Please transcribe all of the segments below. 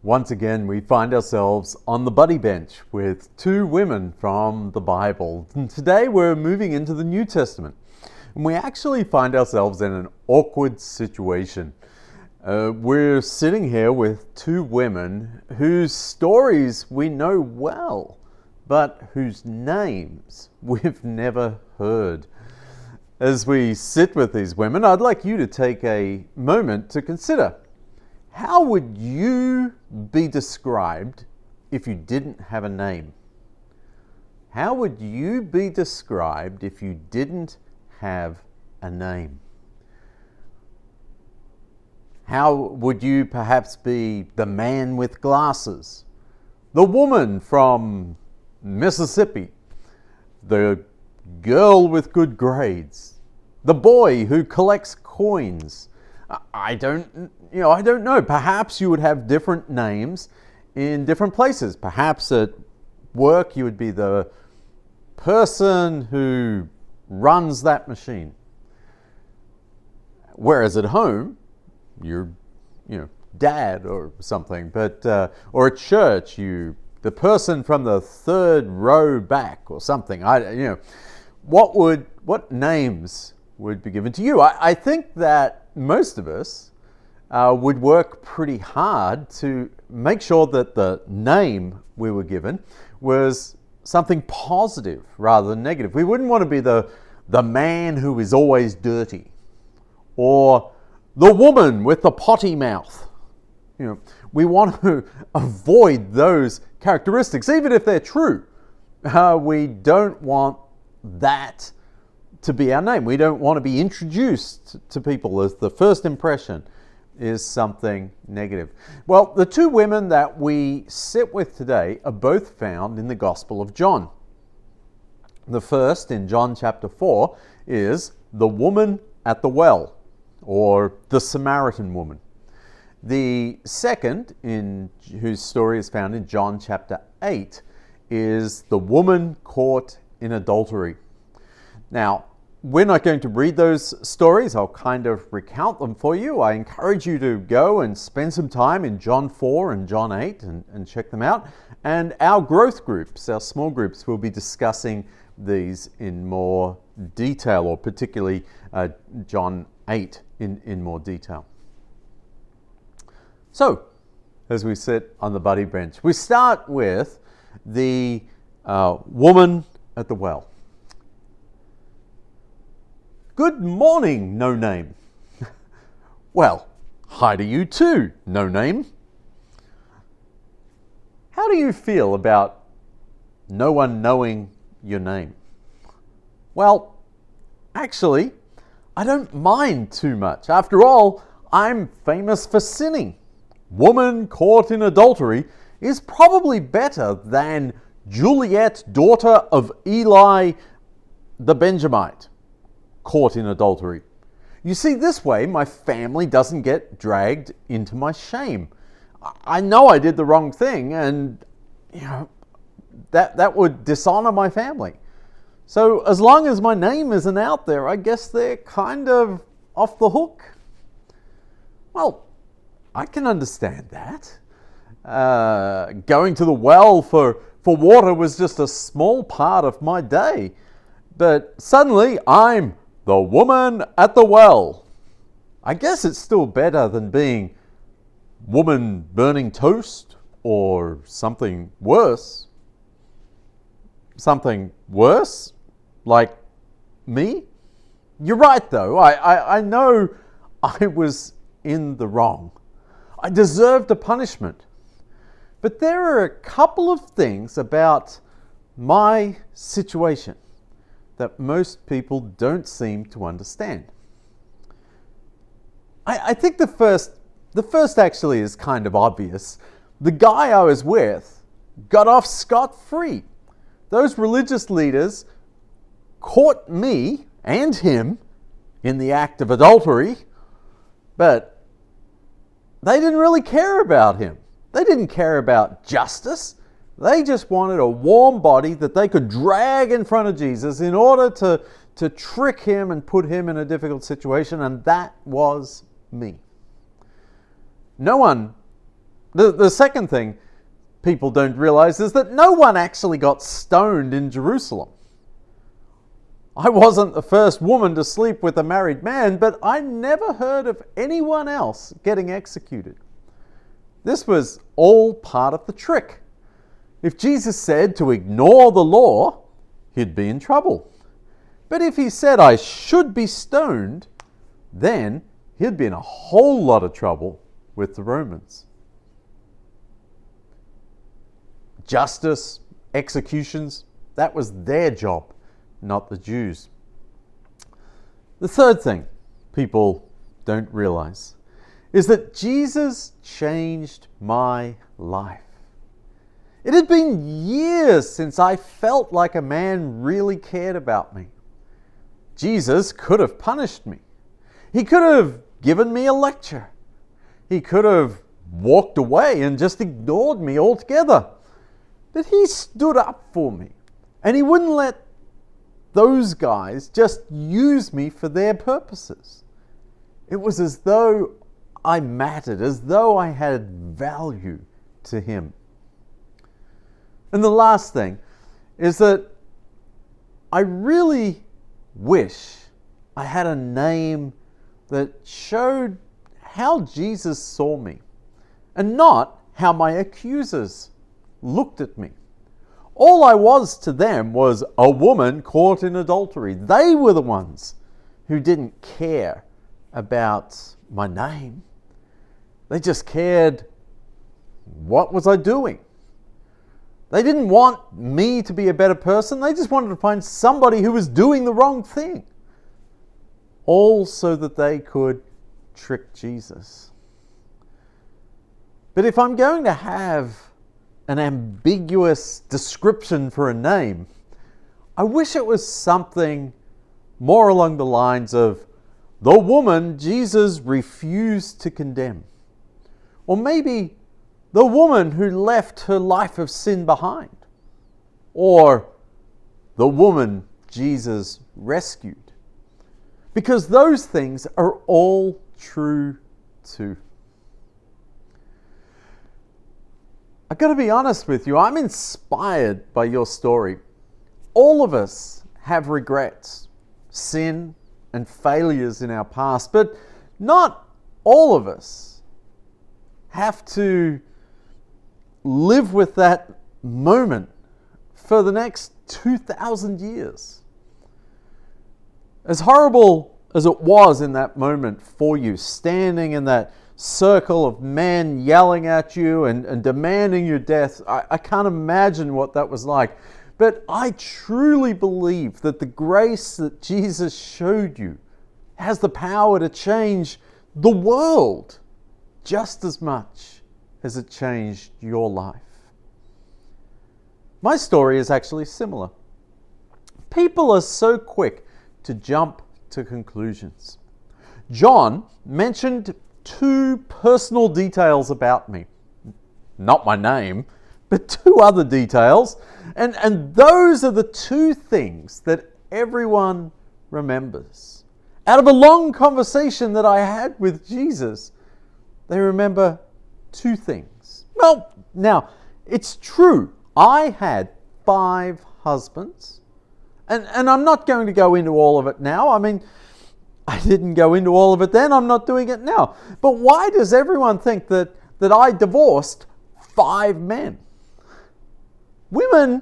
Once again, we find ourselves on the buddy bench with two women from the Bible. And today we're moving into the New Testament. And we actually find ourselves in an awkward situation. We're sitting here with two women whose stories we know well, but whose names we've never heard. As we sit with these women, I'd like you to take a moment to consider, how would you be described if you didn't have a name? How would you be described if you didn't have a name? How would you perhaps be the man with glasses, the woman from Mississippi, the girl with good grades, the boy who collects coins? I don't know. Perhaps you would have different names in different places. Perhaps at work you would be the person who runs that machine. Whereas at home, you're, dad or something. But or at church, the person from the third row back or something. What names would be given to you? I think that most of us would work pretty hard to make sure that the name we were given was something positive rather than negative. We wouldn't want to be the man who is always dirty, or the woman with the potty mouth. We want to avoid those characteristics, even if they're true. We don't want that to be our name. We don't want to be introduced to people as the first impression is something negative. Well, the two women that we sit with today are both found in the Gospel of John. The first, in John chapter 4, is the woman at the well, or the Samaritan woman. The second, whose story is found in John chapter 8, is the woman caught in adultery. Now, we're not going to read those stories. I'll kind of recount them for you. I encourage you to go and spend some time in John 4 and John 8 and check them out. And our growth groups, our small groups, will be discussing these in more detail, or particularly John 8 in more detail. So, as we sit on the buddy bench, we start with the woman at the well. Good morning, no name. Well, hi to you too, no name. How do you feel about no one knowing your name? Well, actually, I don't mind too much. After all, I'm famous for sinning. Woman caught in adultery is probably better than Juliet, daughter of Eli the Benjamite, caught in adultery. You see, this way my family doesn't get dragged into my shame. I know I did the wrong thing, and that would dishonor my family. So as long as my name isn't out there, I guess they're kind of off the hook. Well, I can understand that. Going to the well for water was just a small part of my day. But suddenly I'm the woman at the well. I guess it's still better than being woman burning toast, or something worse. Something worse? Like me? You're right though. I know I was in the wrong. I deserved a punishment. But there are a couple of things about my situation that most people don't seem to understand. I think the first actually is kind of obvious. The guy I was with got off scot-free. Those religious leaders caught me and him in the act of adultery, but they didn't really care about him. They didn't care about justice. They just wanted a warm body that they could drag in front of Jesus in order to trick him and put him in a difficult situation, and that was me. No one The second thing people don't realize is that no one actually got stoned in Jerusalem. I wasn't the first woman to sleep with a married man, but I never heard of anyone else getting executed. This was all part of the trick. If Jesus said to ignore the law, he'd be in trouble. But if he said I should be stoned, then he'd be in a whole lot of trouble with the Romans. Justice, executions, that was their job, not the Jews. The third thing people don't realize is that Jesus changed my life. It had been years since I felt like a man really cared about me. Jesus could have punished me. He could have given me a lecture. He could have walked away and just ignored me altogether. But he stood up for me, and he wouldn't let those guys just use me for their purposes. It was as though I mattered, as though I had value to him. And the last thing is that I really wish I had a name that showed how Jesus saw me and not how my accusers looked at me. All I was to them was a woman caught in adultery. They were the ones who didn't care about my name. They just cared, what was I doing? They didn't want me to be a better person. They just wanted to find somebody who was doing the wrong thing. All so that they could trick Jesus. But if I'm going to have an ambiguous description for a name, I wish it was something more along the lines of the woman Jesus refused to condemn. Or maybe the woman who left her life of sin behind. Or the woman Jesus rescued. Because those things are all true too. I've got to be honest with you, I'm inspired by your story. All of us have regrets, sin, and failures in our past, but not all of us have to live with that moment for the next 2,000 years. As horrible as it was in that moment for you, standing in that circle of men yelling at you and demanding your death, I can't imagine what that was like. But I truly believe that the grace that Jesus showed you has the power to change the world just as much as it changed your life. My story is actually similar. People are so quick to jump to conclusions. John mentioned 2 personal details about me. Not my name, but 2 other details. And those are the 2 things that everyone remembers. Out of a long conversation that I had with Jesus, they remember 2 things. Well, now, it's true. I had 5 husbands. And I'm not going to go into all of it now. I mean, I didn't go into all of it then. I'm not doing it now. But why does everyone think that I divorced 5 men? Women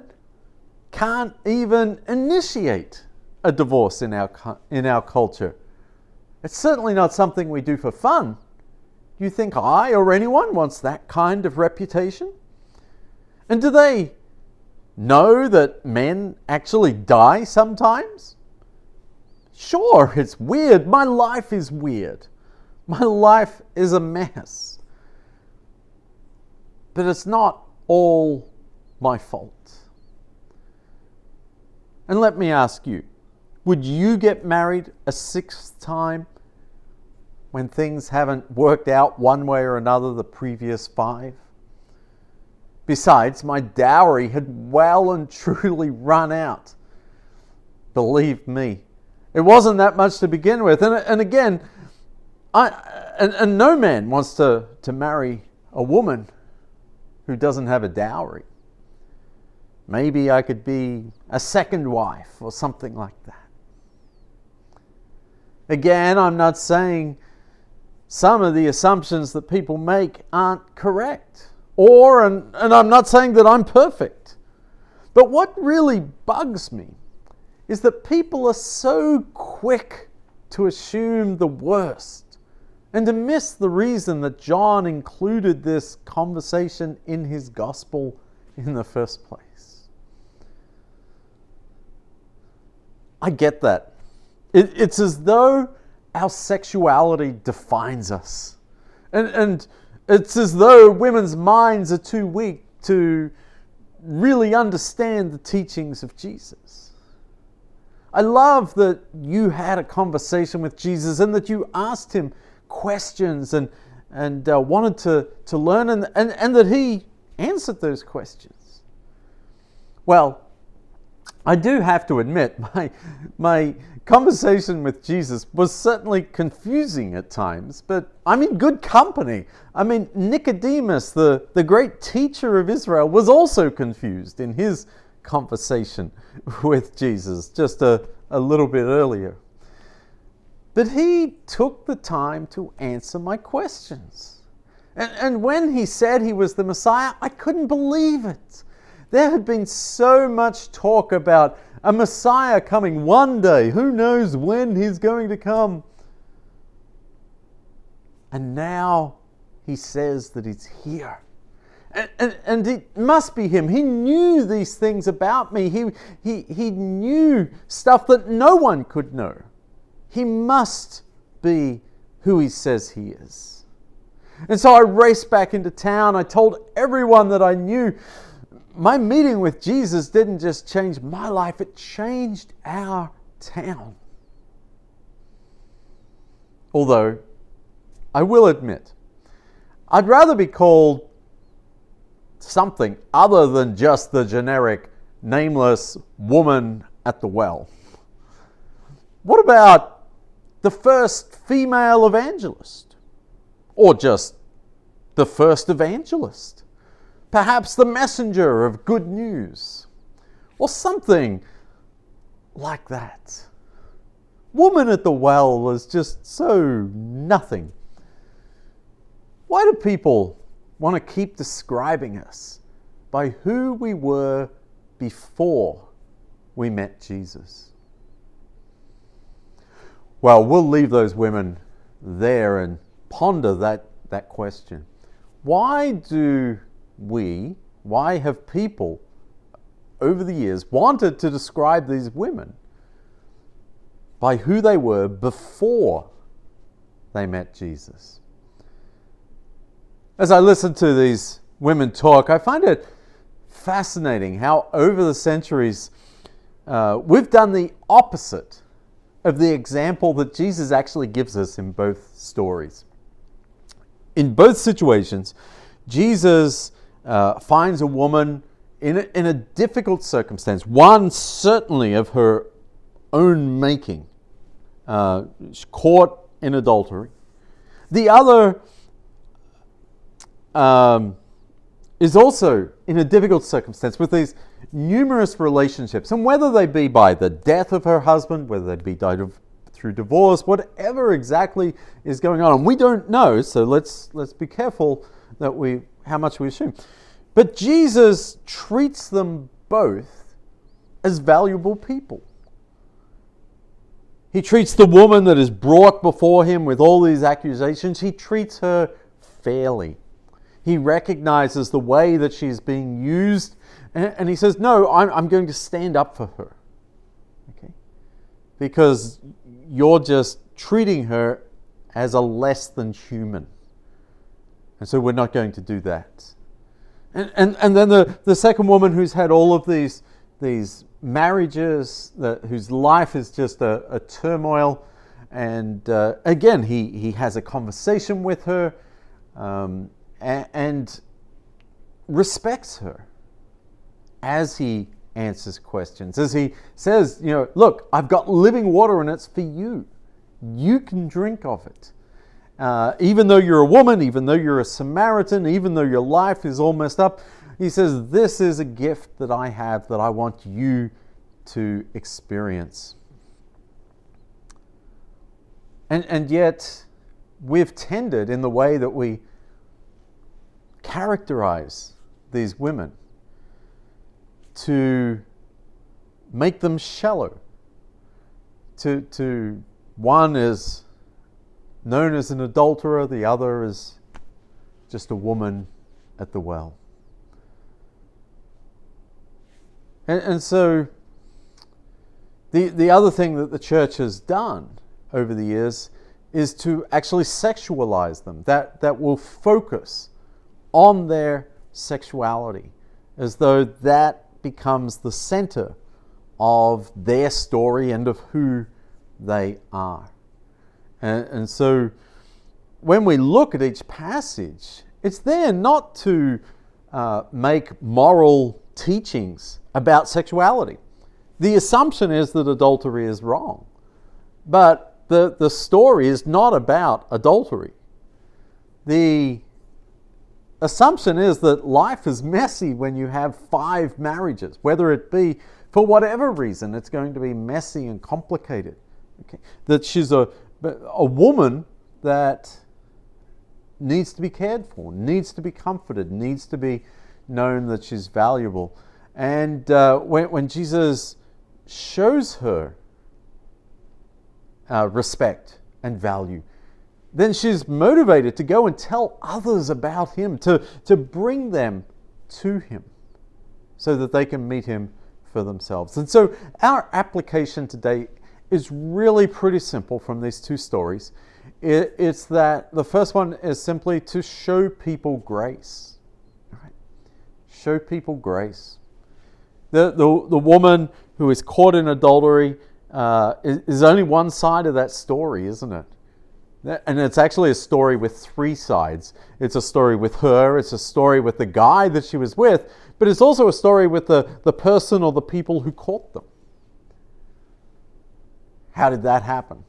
can't even initiate a divorce in our culture. It's certainly not something we do for fun. Do you think I or anyone wants that kind of reputation? And do they know that men actually die sometimes? Sure, it's weird. My life is weird. My life is a mess. But it's not all my fault. And let me ask you, would you get married a 6th time when things haven't worked out one way or another the previous 5? Besides, my dowry had well and truly run out. Believe me, it wasn't that much to begin with. And again, no man wants to marry a woman who doesn't have a dowry. Maybe I could be a second wife or something like that. Again, I'm not saying some of the assumptions that people make aren't correct. And I'm not saying that I'm perfect. But what really bugs me is that people are so quick to assume the worst and to miss the reason that John included this conversation in his gospel in the first place. I get that. It's as though our sexuality defines us. And it's as though women's minds are too weak to really understand the teachings of Jesus. I love that you had a conversation with Jesus and that you asked him questions and wanted to learn and that he answered those questions. Well, I do have to admit, my conversation with Jesus was certainly confusing at times, but I'm in good company. I mean, Nicodemus, the great teacher of Israel, was also confused in his conversation with Jesus just a little bit earlier. But he took the time to answer my questions. And when he said he was the Messiah, I couldn't believe it. There had been so much talk about a Messiah coming one day. Who knows when he's going to come? And now he says that he's here. And it must be him. He knew these things about me. He knew stuff that no one could know. He must be who he says he is. And so I raced back into town. I told everyone that I knew. My meeting with Jesus didn't just change my life, it changed our town. Although, I will admit, I'd rather be called something other than just the generic nameless woman at the well. What about the first female evangelist? Or just the first evangelist? Perhaps the messenger of good news, or something like that. Woman at the well was just so nothing. Why do people want to keep describing us by who we were before we met Jesus? Well, we'll leave those women there and ponder that question. Why have people over the years wanted to describe these women by who they were before they met Jesus? As I listen to these women talk, I find it fascinating how over the centuries we've done the opposite of the example that Jesus actually gives us in both stories. In both situations, Jesus finds a woman in a difficult circumstance, one certainly of her own making, caught in adultery. The other is also in a difficult circumstance with these numerous relationships, and whether they be by the death of her husband, whether they be died through divorce, whatever exactly is going on, and we don't know, so let's be careful that how much we assume. But Jesus treats them both as valuable people. He treats the woman that is brought before him with all these accusations, he treats her fairly. He recognizes the way that she's being used, and he says, no, I'm going to stand up for her. Okay? Because you're just treating her as a less than human. And so we're not going to do that. And then the second woman who's had all of these marriages, whose life is just a turmoil, and again, he has a conversation with her and respects her as he answers questions, as he says, look, I've got living water and it's for you. You can drink of it. even though you're a woman, even though you're a Samaritan, even though your life is all messed up, he says, this is a gift that I have that I want you to experience. And yet, we've tended in the way that we characterize these women to make them shallow. To one is known as an adulterer, the other is just a woman at the well. And so the other thing that the church has done over the years is to actually sexualize them, that will focus on their sexuality, as though that becomes the center of their story and of who they are. And so when we look at each passage, it's there not to make moral teachings about sexuality. The assumption is that adultery is wrong. But the story is not about adultery. The assumption is that life is messy when you have 5 marriages, whether it be for whatever reason, it's going to be messy and complicated. Okay? That she's a woman that needs to be cared for, needs to be comforted, needs to be known that she's valuable. And when Jesus shows her respect and value, then she's motivated to go and tell others about him, to bring them to him so that they can meet him for themselves. And so our application today is really pretty simple from these 2 stories. It's that the first one is simply to show people grace. Right? Show people grace. The woman who is caught in adultery is only one side of that story, isn't it? And it's actually a story with 3 sides. It's a story with her, it's a story with the guy that she was with, but it's also a story with the person or the people who caught them. How did that happen?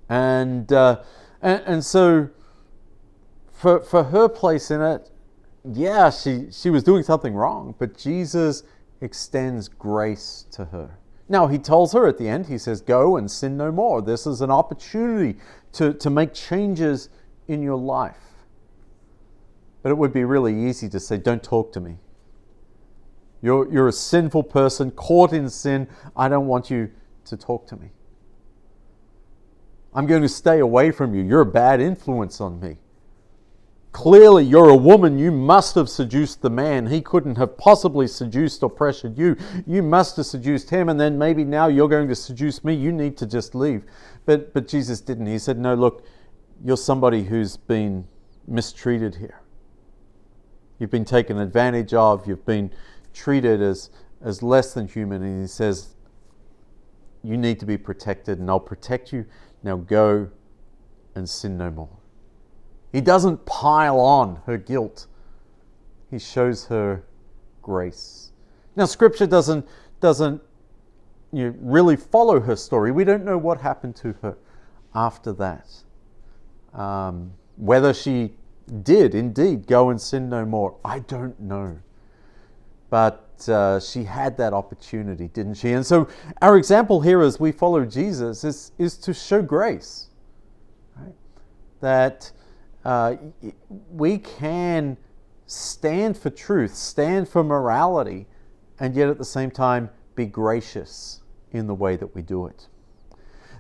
And so for her place in it, yeah, she was doing something wrong, but Jesus extends grace to her. Now, he tells her at the end, he says, go and sin no more. This is an opportunity to make changes in your life. But it would be really easy to say, don't talk to me. You're a sinful person, caught in sin. I don't want you to talk to me. I'm going to stay away from you. You're a bad influence on me. Clearly, you're a woman. You must have seduced the man. He couldn't have possibly seduced or pressured you. You must have seduced him, and then maybe now you're going to seduce me. You need to just leave. But Jesus didn't. He said, no, look, you're somebody who's been mistreated here. You've been taken advantage of. You've been treated as less than human. And he says, you need to be protected, and I'll protect you. Now go and sin no more. He doesn't pile on her guilt. He shows her grace. Now, Scripture doesn't really follow her story. We don't know what happened to her after that. Whether she did indeed go and sin no more, I don't know. But she had that opportunity, didn't she? And so our example here as we follow Jesus is to show grace. Right? That we can stand for truth, stand for morality, and yet at the same time be gracious in the way that we do it.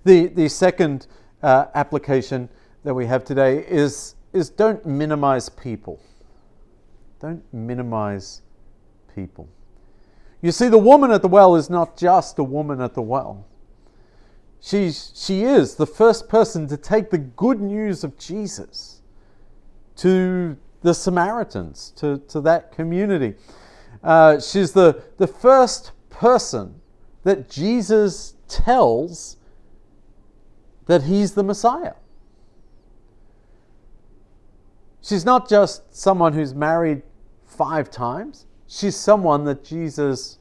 The second application that we have today is don't minimize people. Don't minimize people. You see, the woman at the well is not just a woman at the well. She is the first person to take the good news of Jesus to the Samaritans, to that community. She's the first person that Jesus tells that he's the Messiah. She's not just someone who's married 5 times. She's someone that Jesus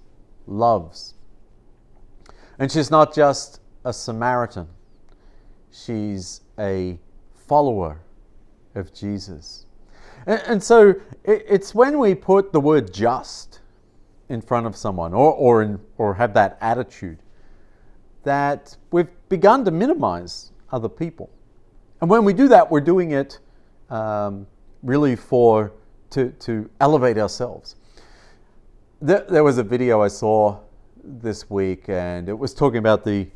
loves. And she's not just a Samaritan. She's a follower of Jesus. And so it's when we put the word just in front of someone or have that attitude that we've begun to minimize other people. And when we do that, we're doing it really to elevate ourselves. There was a video I saw this week, and it was talking about the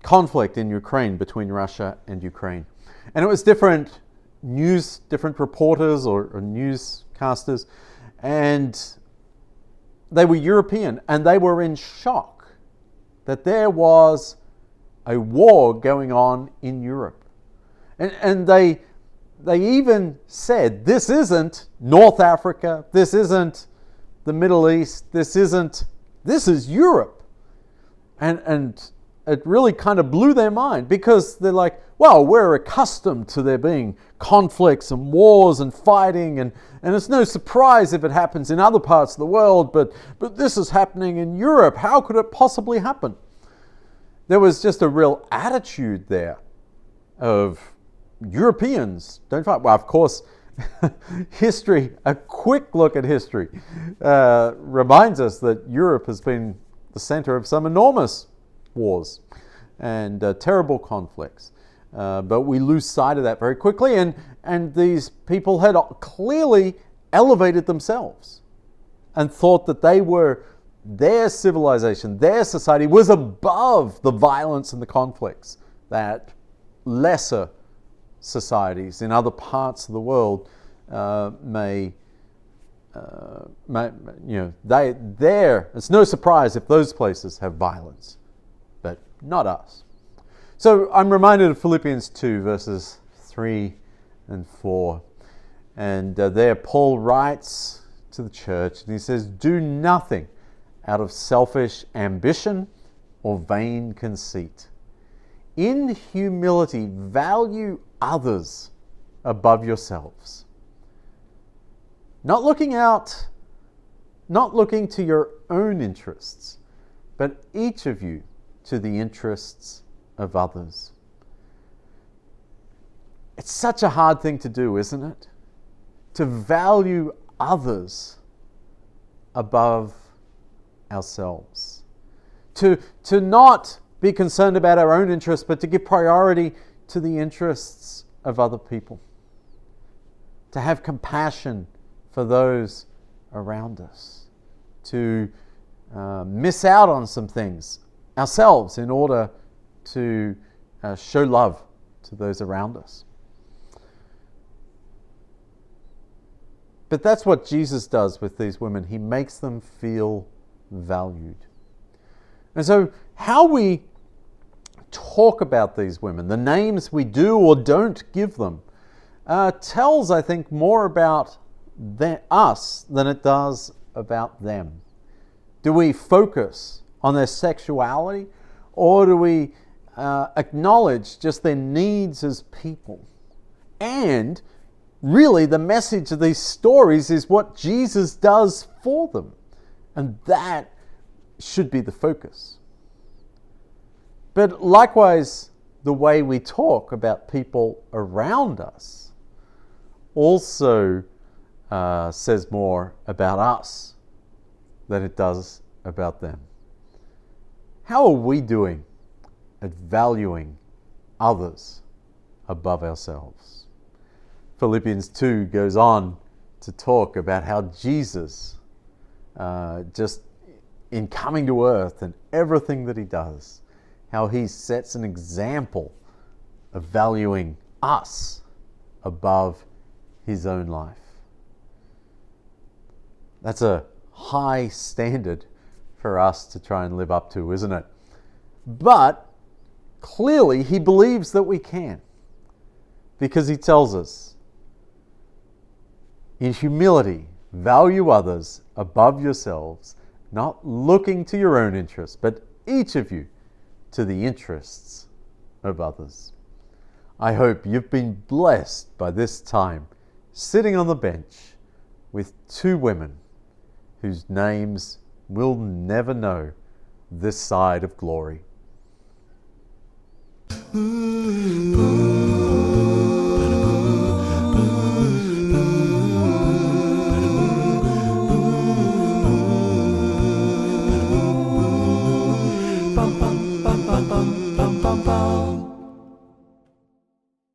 conflict in Ukraine between Russia and Ukraine. And it was different reporters or newscasters, and they were European, and they were in shock that there was a war going on in Europe. And they even said, this isn't North Africa, this isn't the Middle East, this is Europe. And it really kind of blew their mind, because they're like, well, we're accustomed to there being conflicts and wars and fighting, and it's no surprise if it happens in other parts of the world, but this is happening in Europe. How could it possibly happen? There was just a real attitude there of Europeans don't fight. Well, of course, history, a quick look at history, reminds us that Europe has been the center of some enormous wars and terrible conflicts. But we lose sight of that very quickly, and these people had clearly elevated themselves and thought that their civilization, their society was above the violence and the conflicts that lesser societies in other parts of the world it's no surprise if those places have violence, but not us. So I'm reminded of Philippians 2 verses 3 and 4. And there Paul writes to the church, and he says, do nothing out of selfish ambition or vain conceit. In humility, value others above yourselves. Not looking to your own interests, but each of you to the interests of others. It's such a hard thing to do, isn't it? To value others above ourselves. To not be concerned about our own interests, but to give priority to the interests of other people. To have compassion for those around us. To miss out on some things ourselves in order to show love to those around us. But that's what Jesus does with these women. He makes them feel valued. And so how we talk about these women, the names we do or don't give them, tells, I think, more about us than it does about them. Do we focus on their sexuality, or do we acknowledge just their needs as people? And really, the message of these stories is what Jesus does for them. And that should be the focus. But likewise, the way we talk about people around us also says more about us than it does about them. How are we doing at valuing others above ourselves? Philippians 2 goes on to talk about how Jesus, just in coming to earth and everything that he does, how he sets an example of valuing us above his own life. That's a high standard for us to try and live up to, isn't it? But clearly he believes that we can, because he tells us, in humility, value others above yourselves, not looking to your own interests, but each of you to the interests of others. I hope you've been blessed by this time sitting on the bench with two women whose names we'll never know this side of glory. Ooh.